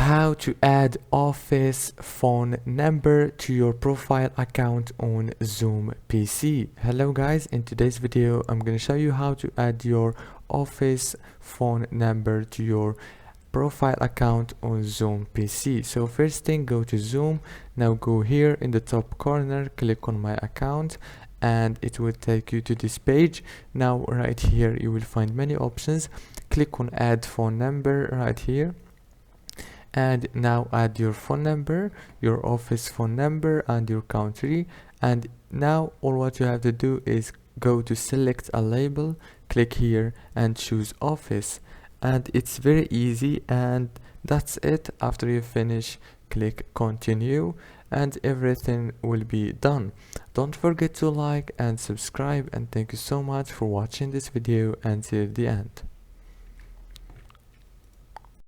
how to add office phone number to your profile account on Zoom PC. Hello guys, in today's video I'm going to show you how to add your office phone number to your profile account on Zoom PC. So first thing, go to Zoom. Now go here in the top corner, click on my account, and it will take you to this page. Now right here you will find many options. Click on add phone number right here, and now add your phone number, your office phone number, and your country. And now all what you have to do is go to select a label, click here and choose office, and it's very easy, and that's it. After you finish, click continue and everything will be done. Don't forget to like and subscribe, and thank you so much for watching this video until the end.